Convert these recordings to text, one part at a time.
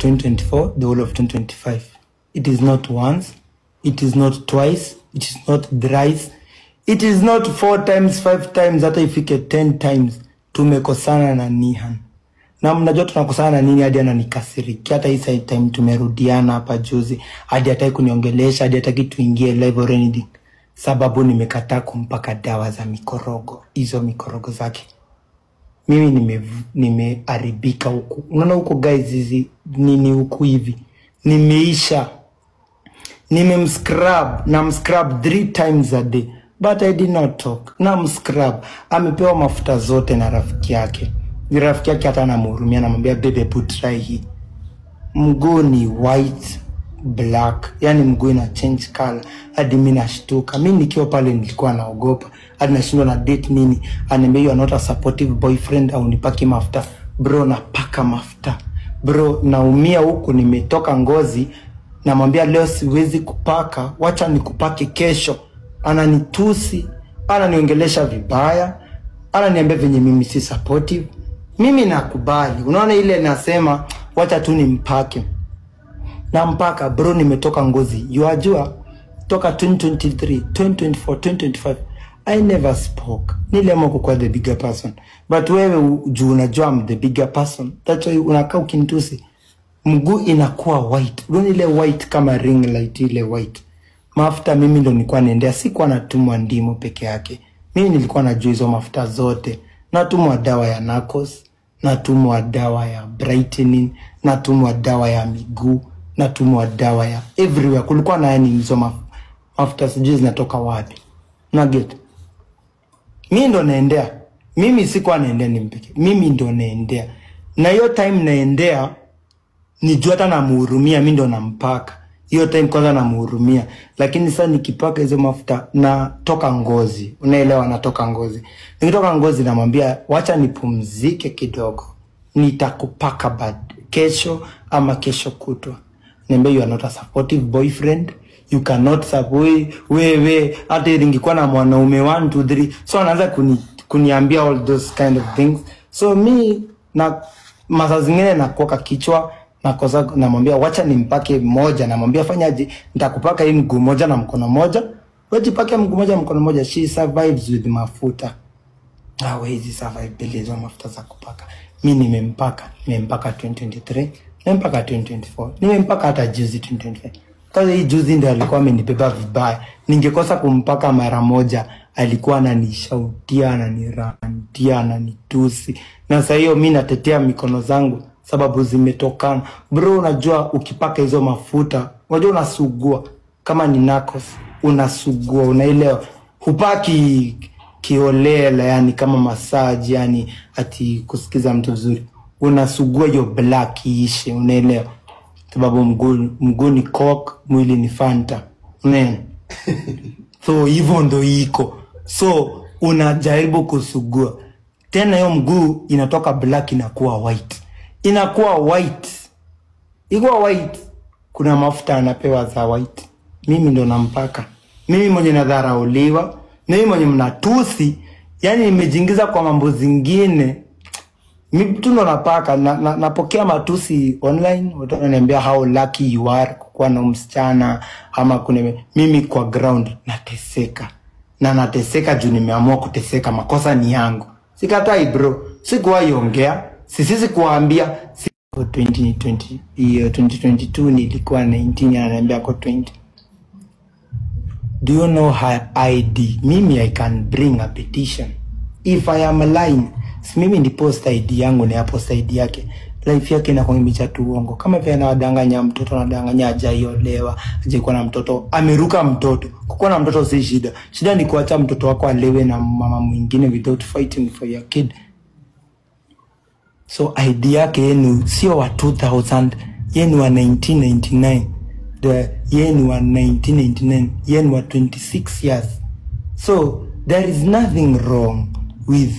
2024, the whole of 2025. It is not once, it is not twice, it is not thrice, it is not 4 times, 5 times, hata ifike 10 times. Tumekosana na Nihan. Na mnajua tunakosana na nini hadi ananikasirikia. Hata hii time tumerudiana hapa juzi, hadi hataki kuniongelesha, hadi hataki tuingie live or anything. Sababu nimekataa kumpaka dawa za mikorogo. Hizo mikorogo zake. Mimi nimeharibika huku. Unaona huko guys, hizi nini huku hivi. Nimeisha. Nimemscrub, na mscrub 3 times a day. But I did not talk. Na mscrub. Amepewa mafuta zote na rafiki yake. Ni rafiki yake hata anamhurumia, anamwambia bebe put try hii. Mguu ni white, black. Yani mguu ina change color. Hadi mimi nashtuka. Mimi nikiwa pale nilikuwa naogopa. Hadi nashindwa na date nini. Ananiambia you are not a supportive boyfriend au nipaki mafuta. Bro, napaka mafuta. Bro, naumia huku, nimetoka ngozi. Namwambia leo siwezi kupaka, wacha nikupake kesho. Ananitusi, ananiongelesha vibaya, ananiambia venye mimi si supportive. Mimi nakubali. Unaona ile nasema wacha tu nimpake. Na mpaka bro, nimetoka ngozi. Yajua toka 2023, 2024, 2025 I never spoke. Niliamua kuwa the bigger person. But wewe juu unajua I'm the bigger person. That's why unakaa ukinitusi. Mguu inakuwa white. Unaona ile white kama ring light ile white. Mafuta mimi ndo nilikuwa naendea, sikuwa natumwa ndimu peke yake. Mimi nilikuwa najua hizo mafuta zote. Natumwa dawa ya Narcos, natumwa dawa ya brightening, natumwa dawa ya miguu, natumwa dawa ya everywhere. Kulikuwa na yani hizo mafuta sijui zinatoka wapi. Nugget. Mimi ndo naendea. Mimi sikuwa naendea nimpeke. Mimi ndo naendea. Na hiyo time naendea nijua hata namhurumia, mimi ndo nampaka. Hiyo time kwanza namhurumia, lakini sasa nikipaka hizo mafuta na toka ngozi. Unaelewa, natoka ngozi. Nikitoka ngozi namwambia wacha nipumzike kidogo. Nitakupaka bad kesho ama kesho kutwa. Niambia you are not a supportive boyfriend. You cannot support wewe hata ningekuwa na mwanaume 1 2 3. So anaanza kuniambia all those kind of things. So me na masaa zingine nakoka kichwa. Nakosa, namwambia wacha nimpake moja, namwambia fanyaje, nitakupaka hii mguu moja na mkono moja, wewe jipake mguu moja mkono moja. She survives with mafuta. Hawezi survive bila hizo mafuta za kupaka. Mimi nimempaka 2023, nimempaka 2024, nimempaka hata juzi 2025. Kaza hii juzi ndio alikuwa amenibeba vibaya. Ningekosa kumpaka mara moja, alikuwa ananishautia, ananirantia, ananitusi. Na sasa hiyo mimi natetea mikono zangu sababu zimetokana. Bro, unajua ukipaka hizo mafuta, unajua unasugua kama ni Narcos, unasugua, unaelewa. Hupaki kiolela, yani kama massage, yani ati kusikiza mtu vizuri. Unasugua hiyo black ishe, unaelewa. Sababu mguu ni Coke, mwili ni Fanta. Unaelewa. So hivyo ndo iko. So unajaribu kusugua. Tena hiyo mguu inatoka black inakuwa white. Inakuwa white. Ikuwa white. Kuna mafuta anapewa za white. Mimi ndo nampaka. Mimi mwenye nadharauliwa. Mimi mwenye mnatusi. Yani nimejingiza kwa mambo zingine. Mimi tu ndo napaka. Napokea matusi online. Watu wananiambia how lucky you are kukuwa na msichana. Ama kune. Mimi kwa ground nateseka. Na nateseka juu nimeamua kuteseka. Makosa ni yangu. Sikatai bro. Sikuwahi ongea. Sisi kuambia 2022 nilikuwa 19, ananiambia kwa 20. Do you know her ID? Mimi I can bring a petition. If I am lying, mimi ni post ID yangu na post ID yake. Life yake inakuwa imejaa tu uongo. Kama vile anawadanganya mtoto, anadanganya hajaiolewa, hajakuwa na mtoto, ameruka mtoto. Kukuwa na mtoto si shida. Shida ni kuacha mtoto wako alewe na mama mwingine without fighting for your kid. So idea yake yenu sio wa 2000, yenu wa 1999. Yenu wa 1999, yenu wa 26 years. So there is nothing wrong with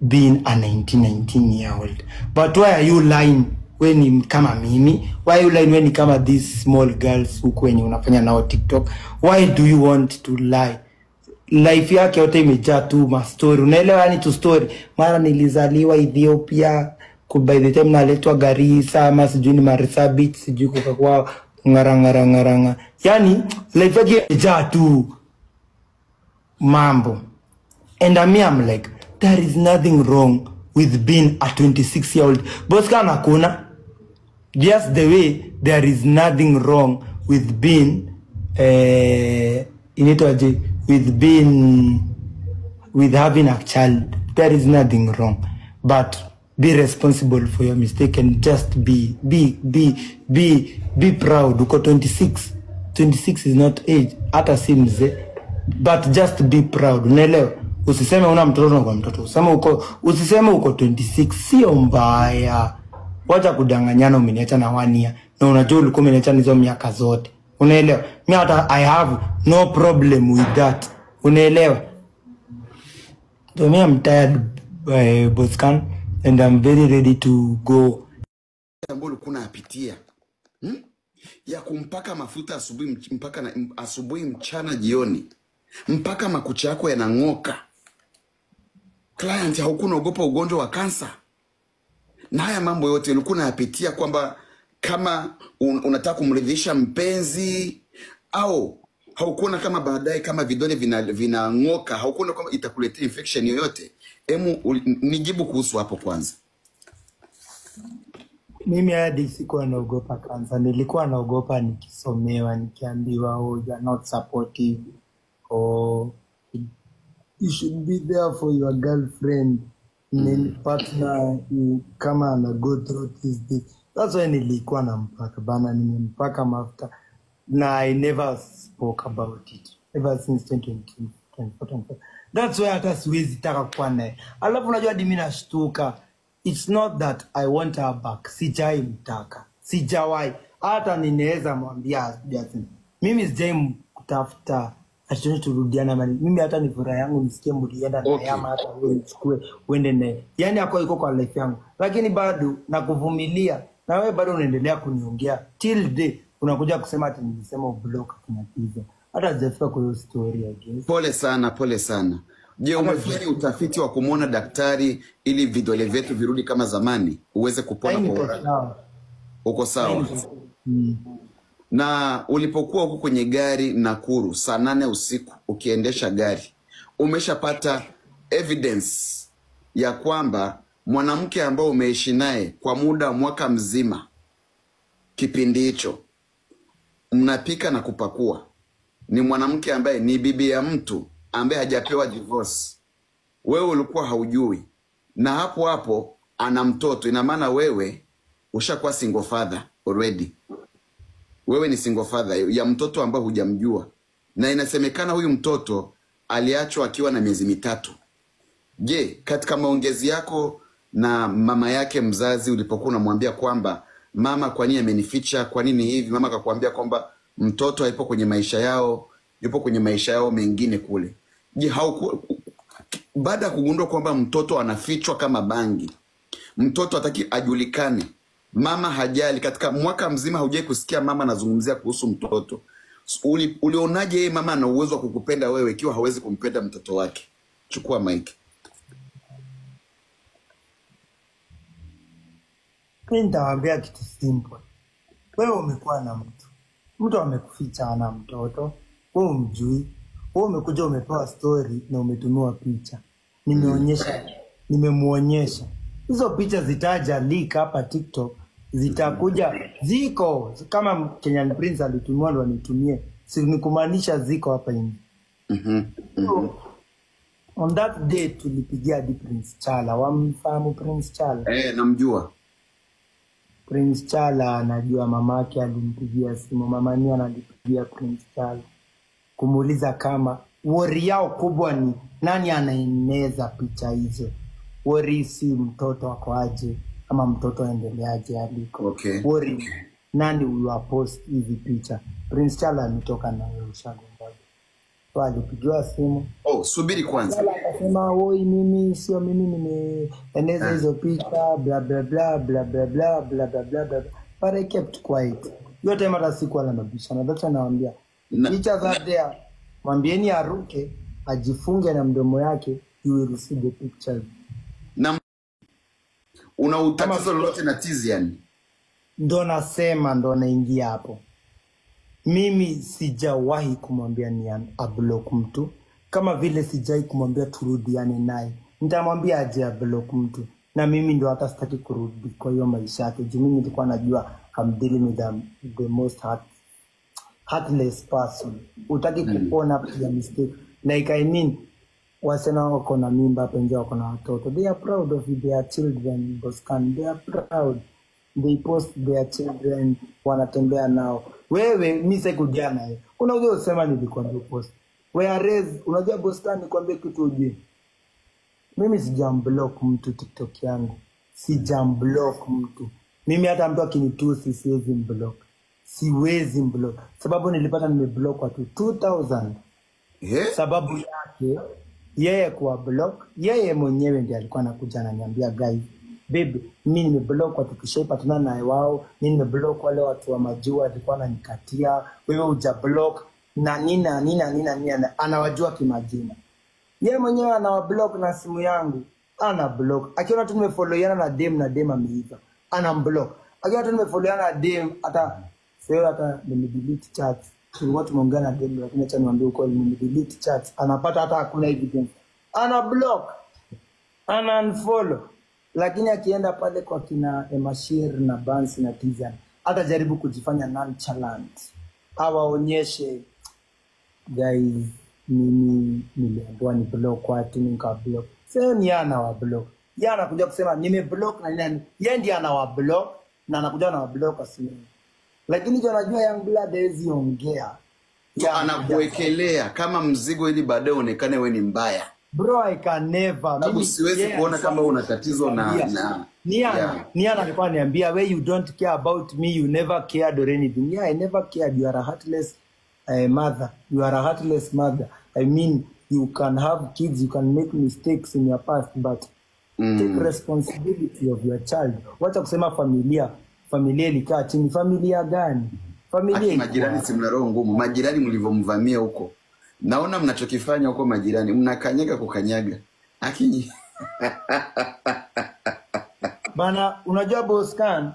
being a 19-year-old. But why are you lying when you kama mimi? Why are you lying when you kama these small girls huko wenye unafanya nao TikTok? Why do you want to lie? Life yake yote imejaa tu ma story. Unaelewa, yani tu story. Mara nilizaliwa Ethiopia, by the time naletwa Garissa ama sijui ni Marsabit sijui kukakuwa ngaranga. Yani life yake ijaa tu mambo. And I'm like, there is nothing wrong with being a 26-year-old. Boscan hakuna. Just the way there is nothing wrong with being with having a child. There is nothing wrong. But be responsible for your mistake and just be proud. Uko 26. 26 is not age. Hata si mzee. But just be proud. Unaelewa? Usiseme una mtoto kwa mtoto. Usiseme uko 26. Sio mbaya. Wacha kudanganyana umeniacha na 1 year. Na unajua ulikuwa umeniacha hizo miaka zote. Unaelewa? Mimi hata I have no problem with that. Unaelewa? So me I'm tired by Boscan and I'm very ready to go. Ambalo kuna apitia. Ya kumpaka mafuta asubuhi mpaka na asubuhi mchana jioni. Mpaka makucha yako yanang'oka. Client haukuna ogopa ugonjwa wa kansa. Na haya mambo yote ulikuwa unayapitia kwamba kama unataka kumridhisha mpenzi au haukuna kama baadaye kama vidole vinang'oka, haukuna kama itakuletea infection yoyote. Nijibu kuhusu hapo kwanza. Mimi hadi sikuwa naogopa kansa, nilikuwa naogopa nikisomewa nikiambiwa oh you are not supportive or you should be there for your girlfriend partner kama ana go through this. That's why nilikuwa nampaka bana, nimempaka mafuta na I never spoke about it ever since 2014. That's why hata siwezi taka kuwa naye. Alafu unajua hadi mimi nashtuka. It's not that I want her back. Sijai mtaka. Sijawai. Hata ninaweza mwambia mimi sijai kutafuta achoni turudiana mali. Mimi hata ni furaha yangu nisikie mlienda na yama hata wewe uchukue uende naye. Yani hapo iko kwa life yangu. Lakini bado nakuvumilia na wewe bado unaendelea kuniongea till day unakuja kusema ati nilisema block tunatiza. Hata sijafika kwa hiyo story again. Pole sana. Je, umefanya utafiti wa kumuona daktari ili vidole vyetu virudi kama zamani uweze kupona kwa haraka? Uko sawa? Na ulipokuwa huko kwenye gari Nakuru saa 8 usiku ukiendesha gari, umeshapata evidence ya kwamba mwanamke ambao umeishi naye kwa muda mwaka mzima, kipindi hicho mnapika na kupakua, ni mwanamke ambaye ni bibi ya mtu ambaye hajapewa divorce? Wewe ulikuwa haujui, na hapo ana mtoto. Ina maana wewe ushakuwa single father already. Wewe ni single father ya mtoto ambaye hujamjua, na inasemekana huyu mtoto aliachwa akiwa na miezi 3. Je, katika maongezi yako na mama yake mzazi ulipokuwa unamwambia kwamba mama, kwa nini amenificha, kwa nini hivi, mama akakwambia kwamba mtoto haipo kwenye maisha yao, yupo kwenye maisha yao mengine kule? Je, baada kugundua kwamba mtoto anafichwa kama bangi, mtoto hataki ajulikane, mama hajali, katika mwaka mzima hujai kusikia mama anazungumzia kuhusu mtoto, ulionaje yeye mama ana uwezo wa kukupenda wewe ikiwa hawezi kumpenda mtoto wake? Chukua mic. Nitawaambia kitu simple. Wewe umekuwa na mtu amekuficha ana mtoto, wewe umjui, wewe umekuja umepewa story na umetumiwa picha. Nimemuonyesha. Hizo picha zitaja leak hapa TikTok, zitakuja ziko kama Kenyan Prince alitumiwa ndo anitumie. Si nikumaanisha ziko hapa hivi. On that day tulipigia di Prince Chala. Wamfahamu Prince Chala? Namjua. Prince Chala anajua mamake alimpigia simu. Mamani analipigia Prince Chala kumuuliza kama worry yao kubwa ni nani anaeneza picha hizo. Worry si mtoto wako aje ama mtoto aendeleaje aliko. Okay. Worry nani uliwapost hizi picha. Prince Chala ametoka na wewe ushagombana. So alipigiwa simu. Subiri kwanza. Akasema oi mimi sio mimi nimeeneza hizo picha bla bla bla bla bla bla bla bla bla. But I kept quiet. Yote mara siku ala mabishana. Daktari anawaambia picha za there, mwambieni aruke ajifunge na mdomo yake, you will see the pictures. Una utatizo lolote na Tizian? Ndo nasema, ndo naingia hapo. Mimi sijawahi kumwambia ni ablock mtu, kama vile sijawahi kumwambia turudiane naye. Nitamwambia aje ablock mtu, na mimi ndo hata sitaki kurudi kwa hiyo maisha yake. Juu mimi nilikuwa najua I'm dealing with the most heartless person. Utaki kupona pia mistake. Like I mean, wasena wako na mimba hapa nje, wako na watoto. They are proud of their children, Boscan. They are proud. They post their children, wanatembea nao. Wewe, mimi sikuja naye. Unajua usema nilikwambia post. Whereas, unajua Boscan nikwambia kitu uje. Mimi sijamblock mtu TikTok yangu. Sijamblock mtu. Mimi hata mtu akinitusi siwezi mblock. Siwezi mblock. Sababu nilipata nimeblock watu 2000. Sababu yake yeye kuwa block, yeye mwenyewe ndiye alikuwa anakuja ananiambia guys, baby, mimi nimeblock watu kishaipatana na wao, mimi nimeblock wale watu wa majua alikuwa ananikatia, wewe hujablock na nina anawajua kimajina. Yeye mwenyewe anawablock na simu yangu, ana block. Akiona tu nimefollowiana na dem ameiva, ana block. Akiona tu nimefollowiana na dem hata nimedelete chats. Watu tumeongea na dem, lakini acha niwaambie uko nimedelete chats. Anapata hata hakuna evidence. Ana block. Ana unfollow. Lakini akienda pale kwa kina Emashir na Bansi na Tizian, hata jaribu kujifanya nonchalant. Awaonyeshe guys, mimi niliambiwa ni block watu, nika block. Sasa ni ana wa block. Yeye anakuja kusema nimeblock na nini? Yeye ndiye anawa block na anakuja na wa block asimu. Lakini jo najua Young Blood hawezi ongea. Anakuwekelea kama mzigo ili baadaye uonekane wewe ni mbaya. Bro, I can never. Mimi siwezi kuona kama una tatizo na Niana alikuwa ananiambia, "Where you don't care about me, you never cared or anything." Yeah, I never cared. You are a heartless mother. You are a heartless mother. I mean, you can have kids, you can make mistakes in your past, but take responsibility of your child. Wacha kusema familia ilikaa chini. Familia gani? Familia majirani, si mna roho ngumu. Majirani mlivomvamia huko, naona mnachokifanya huko majirani, mnakanyaga kukanyaga akinyi. Bana, unajua Boscan,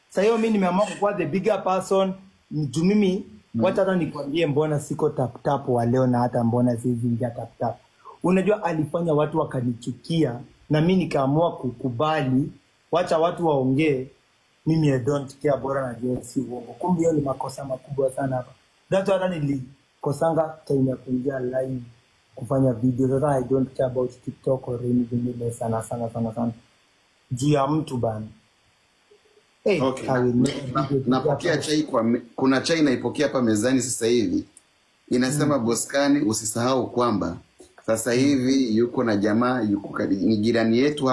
sasa hiyo mimi nimeamua kuwa the bigger person. Mtu mimi wacha hata nikwambie mbona siko tap wa leo, na hata mbona siwezi ingia tap. Unajua alifanya watu wakanichukia, na mimi nikaamua kukubali, wacha watu waongee. Mimi I don't care, bora najua si uongo. Kumbe hiyo ni makosa makubwa sana hapa. That's why nilikosanga time ya kuingia live kufanya video. Sasa I don't care about TikTok or anything ile sana. Juu ya mtu bana. Hey, okay. Napokea chai kuna chai naipokea hapa mezani sasa hivi. Inasema Boscan, usisahau kwamba sasa hivi yuko na jamaa, ni jirani yetu.